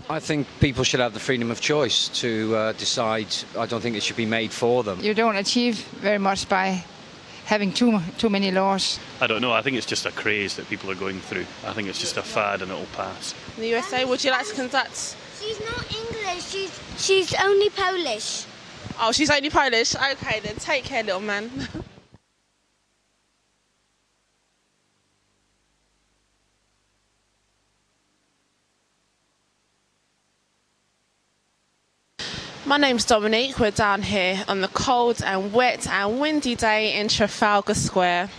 I think people should have the freedom of choice to decide. I don't think it should be made for them. You don't achieve very much by having too many laws. I don't know. I think it's just a craze that people are going through. I think it's just a fad and it'll pass. In the USA, would you like to conduct? She's not English, she's only Polish. Oh, she's only Polish? Okay then, take care, little man. My name's Dominique. We're down here on the cold and wet and windy day in Trafalgar Square.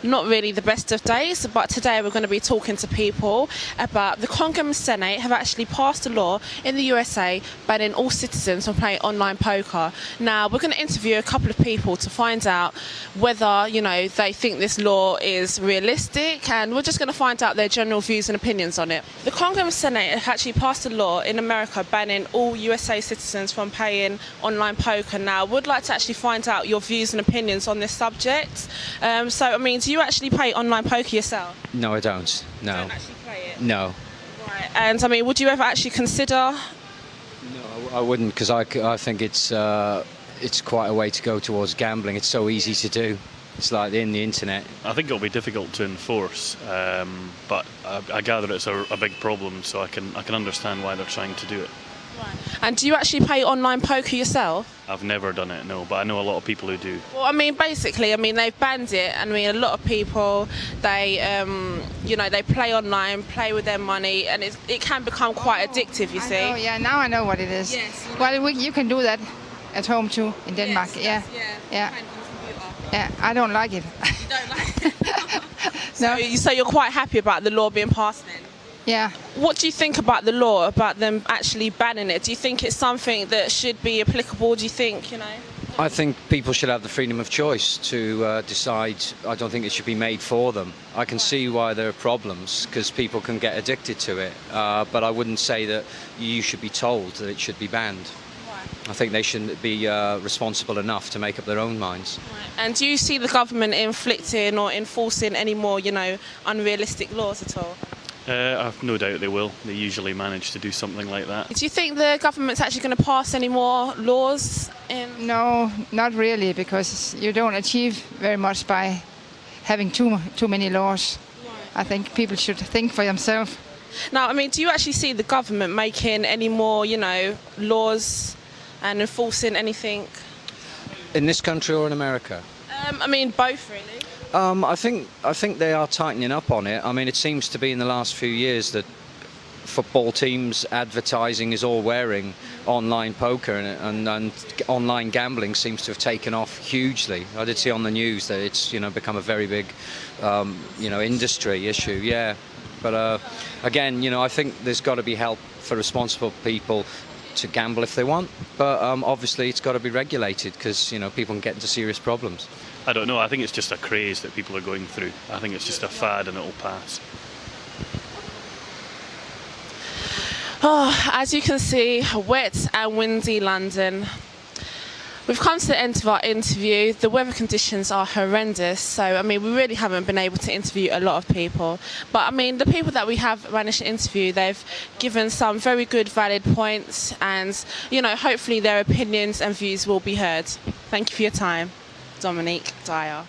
Not really the best of days, but today we're going to be talking to people about the Congress and Senate have actually passed a law in the USA banning all citizens from playing online poker. Now, we're going to interview a couple of people to find out whether, they think this law is realistic, and we're just going to find out their general views and opinions on it. The Congress and Senate have actually passed a law in America banning all USA citizens from playing online poker. Now, we'd like to actually find out your views and opinions on this subject. Do you actually play online poker yourself? No, I don't. No. You don't actually play it? No. Right. And would you ever actually consider? No, I wouldn't, because I think it's quite a way to go towards gambling. It's so easy to do. It's like in the internet. I think it'll be difficult to enforce, but I gather it's a big problem, so I can understand why they're trying to do it. Right. And do you actually play online poker yourself? I've never done it, no, but I know a lot of people who do. Well, basically, they've banned it. A lot of people, they play online, play with their money, and it can become quite addictive, you see. Oh, yeah, now I know what it is. Yes. Well, you can do that at home too, in Denmark. Yes, Yeah. Yeah, I don't like it. You don't like it? No. So you're quite happy about the law being passed then? Yeah. What do you think about the law, about them actually banning it? Do you think it's something that should be applicable? Do you think, I think people should have the freedom of choice to decide. I don't think it should be made for them. I can see why there are problems, because people can get addicted to it, but I wouldn't say that you should be told that it should be banned. I think they should be responsible enough to make up their own minds. Right. And do you see the government inflicting or enforcing any more, unrealistic laws at all? I've no doubt they will. They usually manage to do something like that. Do you think the government's actually going to pass any more laws? No, not really, because you don't achieve very much by having too many laws. Right. I think people should think for themselves. Now, do you actually see the government making any more, laws and enforcing anything? In this country or in America? Both really. I think they are tightening up on it. It seems to be in the last few years that football teams' advertising is all wearing online poker, and online gambling seems to have taken off hugely. I did see on the news that it's become a very big industry issue. Yeah, but again, I think there's got to be help for responsible people to gamble if they want, but obviously it's got to be regulated, because people can get into serious problems. I don't know. I think it's just a craze that people are going through. I think it's just a fad and it'll pass. Oh, as you can see, wet and windy London. We've come to the end of our interview. The weather conditions are horrendous, so we really haven't been able to interview a lot of people. But the people that we have managed to interview, they've given some very good, valid points, and hopefully their opinions and views will be heard. Thank you for your time. Dominique Dyer.